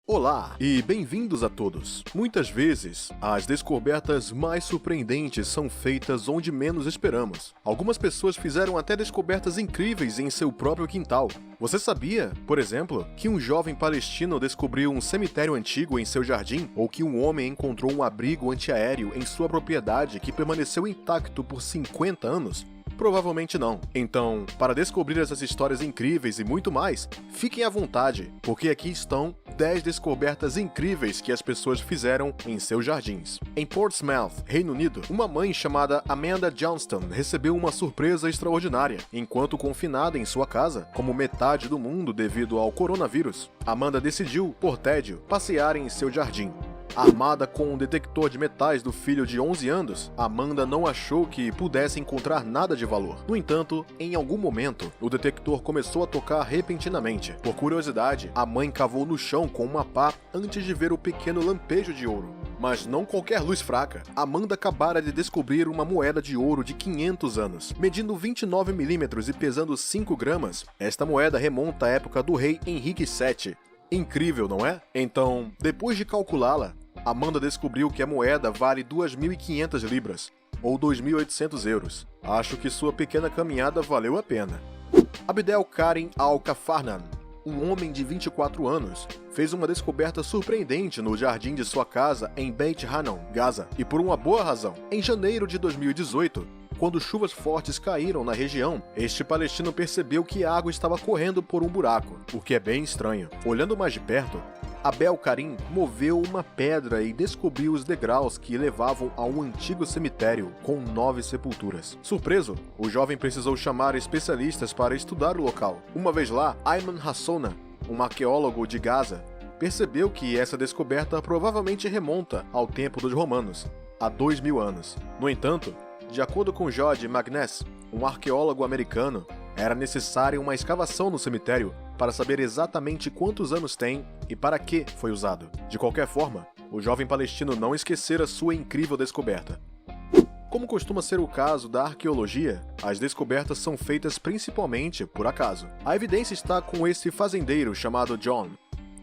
Olá e bem-vindos a todos. Muitas vezes, as descobertas mais surpreendentes são feitas onde menos esperamos. Algumas pessoas fizeram até descobertas incríveis em seu próprio quintal. Você sabia, por exemplo, que um jovem palestino descobriu um cemitério antigo em seu jardim? Ou que um homem encontrou um abrigo antiaéreo em sua propriedade que permaneceu intacto por 50 anos? Provavelmente não. Então, para descobrir essas histórias incríveis e muito mais, fiquem à vontade, porque aqui estão 10 descobertas incríveis que as pessoas fizeram em seus jardins. Em Portsmouth, Reino Unido, uma mãe chamada Amanda Johnston recebeu uma surpresa extraordinária. Enquanto confinada em sua casa, como metade do mundo devido ao coronavírus, Amanda decidiu, por tédio, passear em seu jardim. Armada com um detector de metais do filho de 11 anos, Amanda não achou que pudesse encontrar nada de valor. No entanto, em algum momento, o detector começou a tocar repentinamente. Por curiosidade, a mãe cavou no chão com uma pá antes de ver o pequeno lampejo de ouro. Mas não qualquer luz fraca. Amanda acabara de descobrir uma moeda de ouro de 500 anos. Medindo 29 milímetros e pesando 5 gramas, esta moeda remonta à época do rei Henrique VII. Incrível, não é? Então, depois de calculá-la, Amanda descobriu que a moeda vale 2.500 libras, ou 2.800 euros. Acho que sua pequena caminhada valeu a pena. Abdel Karim Al-Kafarnan, um homem de 24 anos, fez uma descoberta surpreendente no jardim de sua casa em Beit Hanun, Gaza, e por uma boa razão. Em janeiro de 2018, quando chuvas fortes caíram na região, este palestino percebeu que a água estava correndo por um buraco, o que é bem estranho. Olhando mais de perto, Abdel Karim moveu uma pedra e descobriu os degraus que levavam a um antigo cemitério com 9 sepulturas. Surpreso, o jovem precisou chamar especialistas para estudar o local. Uma vez lá, Ayman Hassona, um arqueólogo de Gaza, percebeu que essa descoberta provavelmente remonta ao tempo dos romanos, há 2.000 anos. No entanto, de acordo com George Magness, um arqueólogo americano, era necessária uma escavação no cemitério para saber exatamente quantos anos tem e para que foi usado. De qualquer forma, o jovem palestino não esquecera sua incrível descoberta. Como costuma ser o caso da arqueologia, as descobertas são feitas principalmente por acaso. A evidência está com esse fazendeiro chamado John.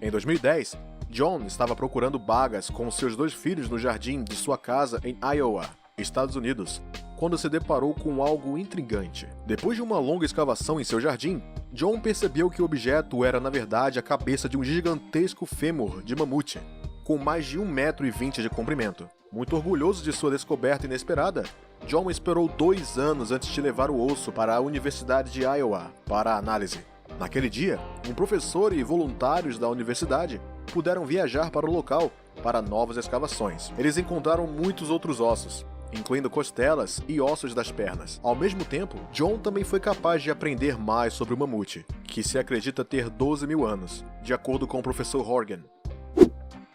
Em 2010, John estava procurando bagas com seus 2 filhos no jardim de sua casa em Iowa, Estados Unidos, quando se deparou com algo intrigante. Depois de uma longa escavação em seu jardim, John percebeu que o objeto era na verdade a cabeça de um gigantesco fêmur de mamute, com mais de 1,20 m de comprimento. Muito orgulhoso de sua descoberta inesperada, John esperou 2 anos antes de levar o osso para a Universidade de Iowa para análise. Naquele dia, um professor e voluntários da universidade puderam viajar para o local para novas escavações. Eles encontraram muitos outros ossos, incluindo costelas e ossos das pernas. Ao mesmo tempo, John também foi capaz de aprender mais sobre o mamute, que se acredita ter 12.000 anos, de acordo com o professor Horgan.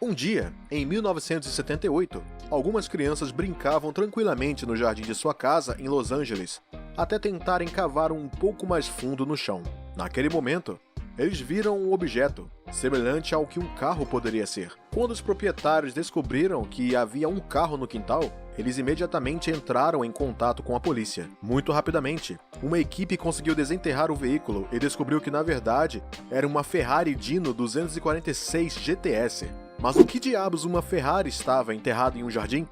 Um dia, em 1978, algumas crianças brincavam tranquilamente no jardim de sua casa em Los Angeles, até tentarem cavar um pouco mais fundo no chão. Naquele momento, eles viram um objeto, semelhante ao que um carro poderia ser. Quando os proprietários descobriram que havia um carro no quintal, eles imediatamente entraram em contato com a polícia. Muito rapidamente, uma equipe conseguiu desenterrar o veículo e descobriu que, na verdade, era uma Ferrari Dino 246 GTS. Mas o que diabos uma Ferrari estava enterrada em um jardim?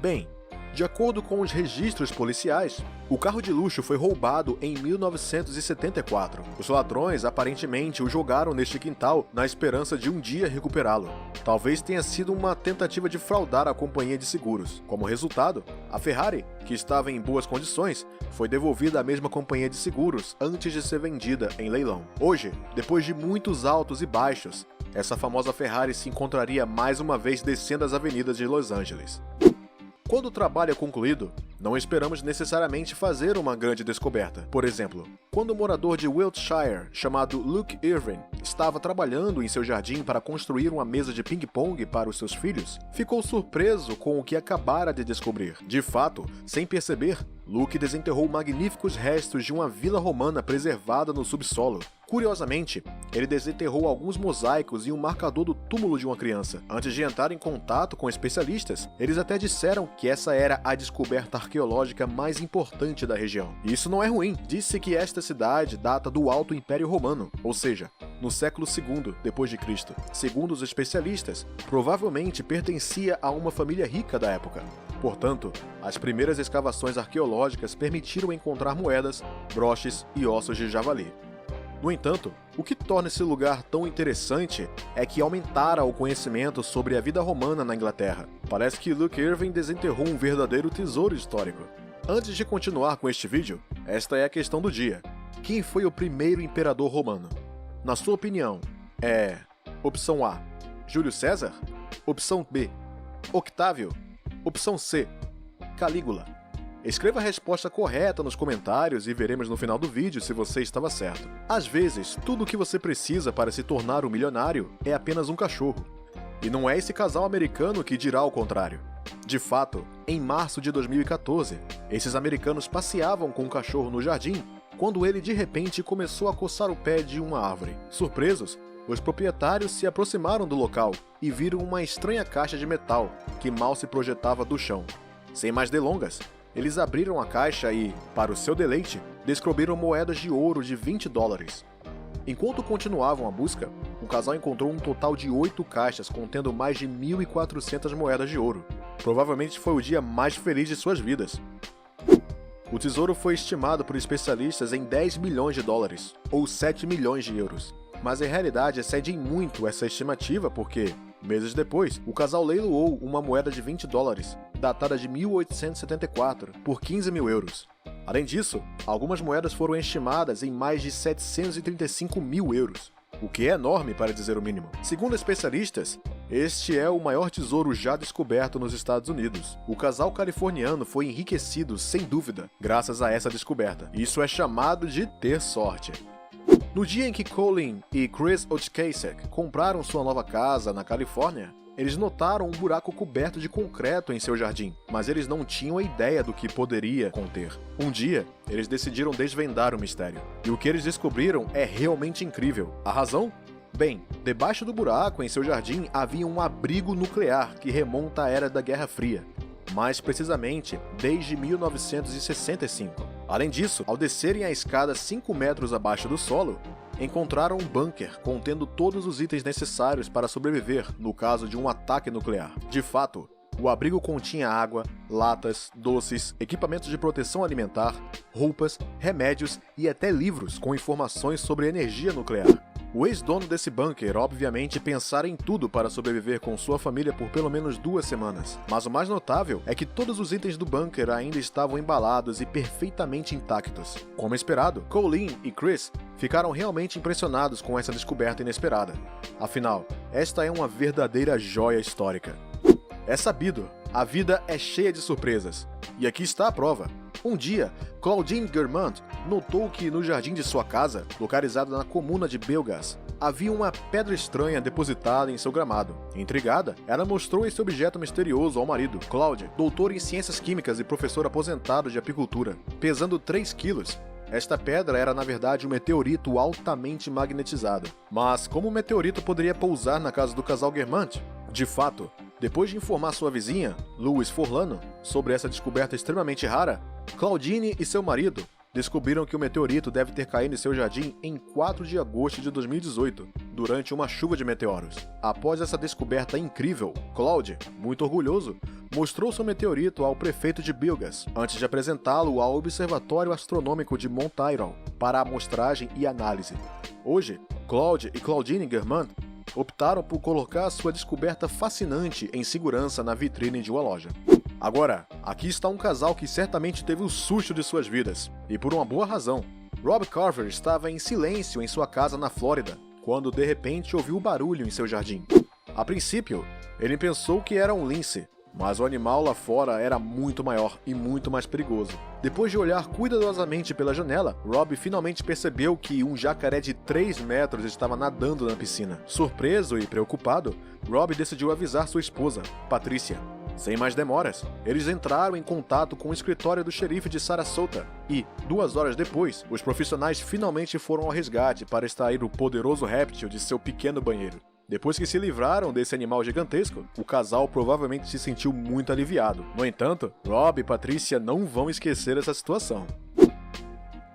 Bem, de acordo com os registros policiais, o carro de luxo foi roubado em 1974. Os ladrões aparentemente o jogaram neste quintal na esperança de um dia recuperá-lo. Talvez tenha sido uma tentativa de fraudar a companhia de seguros. Como resultado, a Ferrari, que estava em boas condições, foi devolvida à mesma companhia de seguros antes de ser vendida em leilão. Hoje, depois de muitos altos e baixos, essa famosa Ferrari se encontraria mais uma vez descendo as avenidas de Los Angeles. Quando o trabalho é concluído, não esperamos necessariamente fazer uma grande descoberta. Por exemplo, quando um morador de Wiltshire, chamado Luke Irving, estava trabalhando em seu jardim para construir uma mesa de ping-pong para os seus filhos, ficou surpreso com o que acabara de descobrir. De fato, sem perceber, Luke desenterrou magníficos restos de uma vila romana preservada no subsolo. Curiosamente, ele desenterrou alguns mosaicos e um marcador do túmulo de uma criança. Antes de entrar em contato com especialistas, eles até disseram que essa era a descoberta arqueológica mais importante da região. E isso não é ruim. Disse que esta cidade data do Alto Império Romano, ou seja, no século II d.C. Segundo os especialistas, provavelmente pertencia a uma família rica da época. Portanto, as primeiras escavações arqueológicas permitiram encontrar moedas, broches e ossos de javali. No entanto, o que torna esse lugar tão interessante é que aumentara o conhecimento sobre a vida romana na Inglaterra. Parece que Luke Irving desenterrou um verdadeiro tesouro histórico. Antes de continuar com este vídeo, esta é a questão do dia. Quem foi o primeiro imperador romano? Na sua opinião, é... Opção A, Júlio César? Opção B, Octávio? Opção C, Calígula? Escreva a resposta correta nos comentários e veremos no final do vídeo se você estava certo. Às vezes, tudo o que você precisa para se tornar um milionário é apenas um cachorro. E não é esse casal americano que dirá o contrário. De fato, em março de 2014, esses americanos passeavam com um cachorro no jardim quando ele de repente começou a coçar o pé de uma árvore. Surpresos, os proprietários se aproximaram do local e viram uma estranha caixa de metal que mal se projetava do chão. Sem mais delongas, eles abriram a caixa e, para o seu deleite, descobriram moedas de ouro de $20. Enquanto continuavam a busca, o casal encontrou um total de 8 caixas contendo mais de 1.400 moedas de ouro. Provavelmente foi o dia mais feliz de suas vidas. O tesouro foi estimado por especialistas em $10 milhões, ou 7 milhões de euros. Mas em realidade excede em muito essa estimativa porque, meses depois, o casal leiloou uma moeda de $20, datada de 1874, por 15 mil euros. Além disso, algumas moedas foram estimadas em mais de 735 mil euros, o que é enorme para dizer o mínimo. Segundo especialistas, este é o maior tesouro já descoberto nos Estados Unidos. O casal californiano foi enriquecido, sem dúvida, graças a essa descoberta. Isso é chamado de ter sorte. No dia em que Colin e Chris Odkasek compraram sua nova casa na Califórnia, eles notaram um buraco coberto de concreto em seu jardim, mas eles não tinham a ideia do que poderia conter. Um dia, eles decidiram desvendar o mistério, e o que eles descobriram é realmente incrível. A razão? Bem, debaixo do buraco em seu jardim havia um abrigo nuclear que remonta à era da Guerra Fria, mais precisamente desde 1965. Além disso, ao descerem a escada 5 metros abaixo do solo, encontraram um bunker contendo todos os itens necessários para sobreviver no caso de um ataque nuclear. De fato, o abrigo continha água, latas, doces, equipamentos de proteção alimentar, roupas, remédios e até livros com informações sobre energia nuclear. O ex-dono desse bunker, obviamente, pensara em tudo para sobreviver com sua família por pelo menos 2 semanas. Mas o mais notável é que todos os itens do bunker ainda estavam embalados e perfeitamente intactos. Como esperado, Colin e Chris ficaram realmente impressionados com essa descoberta inesperada. Afinal, esta é uma verdadeira joia histórica. É sabido, a vida é cheia de surpresas. E aqui está a prova. Um dia, Claudine Guermont notou que no jardim de sua casa, localizada na comuna de Belgas, havia uma pedra estranha depositada em seu gramado. Intrigada, ela mostrou esse objeto misterioso ao marido, Claude, doutor em ciências químicas e professor aposentado de apicultura. Pesando 3 quilos, esta pedra era na verdade um meteorito altamente magnetizado. Mas como o meteorito poderia pousar na casa do casal Guermont? De fato, depois de informar sua vizinha, Louise Forlano, sobre essa descoberta extremamente rara, Claudine e seu marido descobriram que o meteorito deve ter caído em seu jardim em 4 de agosto de 2018, durante uma chuva de meteoros. Após essa descoberta incrível, Claude, muito orgulhoso, mostrou seu meteorito ao prefeito de Belgas, antes de apresentá-lo ao Observatório Astronômico de Mont Tyrol para amostragem e análise. Hoje, Claude e Claudine Guermont optaram por colocar sua descoberta fascinante em segurança na vitrine de uma loja. Agora, aqui está um casal que certamente teve o susto de suas vidas, e por uma boa razão. Rob Carver estava em silêncio em sua casa na Flórida, quando de repente ouviu barulho em seu jardim. A princípio, ele pensou que era um lince, mas o animal lá fora era muito maior e muito mais perigoso. Depois de olhar cuidadosamente pela janela, Rob finalmente percebeu que um jacaré de 3 metros estava nadando na piscina. Surpreso e preocupado, Rob decidiu avisar sua esposa, Patricia. Sem mais demoras, eles entraram em contato com o escritório do xerife de Sarasota e, 2 horas depois, os profissionais finalmente foram ao resgate para extrair o poderoso réptil de seu pequeno banheiro. Depois que se livraram desse animal gigantesco, o casal provavelmente se sentiu muito aliviado. No entanto, Rob e Patricia não vão esquecer essa situação.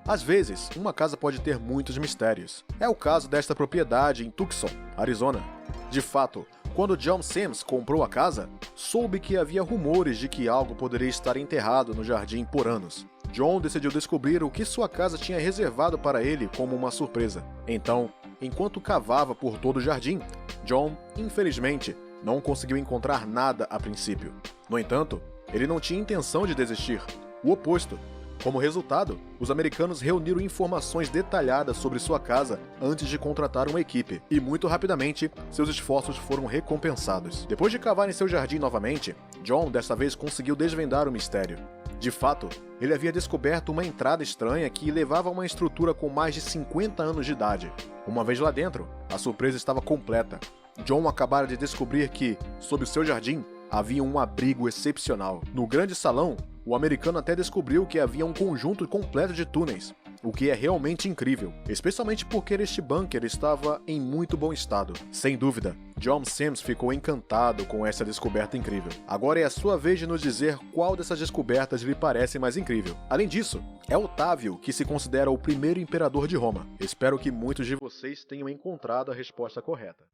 Às vezes, uma casa pode ter muitos mistérios. É o caso desta propriedade em Tucson, Arizona. De fato, quando John Sims comprou a casa, soube que havia rumores de que algo poderia estar enterrado no jardim por anos. John decidiu descobrir o que sua casa tinha reservado para ele como uma surpresa. Então, enquanto cavava por todo o jardim, John, infelizmente, não conseguiu encontrar nada a princípio. No entanto, ele não tinha intenção de desistir. O oposto. Como resultado, os americanos reuniram informações detalhadas sobre sua casa antes de contratar uma equipe, e muito rapidamente, seus esforços foram recompensados. Depois de cavar em seu jardim novamente, John dessa vez conseguiu desvendar o mistério. De fato, ele havia descoberto uma entrada estranha que levava a uma estrutura com mais de 50 anos de idade. Uma vez lá dentro, a surpresa estava completa. John acabara de descobrir que, sob o seu jardim, havia um abrigo excepcional. No grande salão, o americano até descobriu que havia um conjunto completo de túneis, o que é realmente incrível, especialmente porque este bunker estava em muito bom estado. Sem dúvida, John Sims ficou encantado com essa descoberta incrível. Agora é a sua vez de nos dizer qual dessas descobertas lhe parece mais incrível. Além disso, é Otávio que se considera o primeiro imperador de Roma. Espero que muitos de vocês tenham encontrado a resposta correta.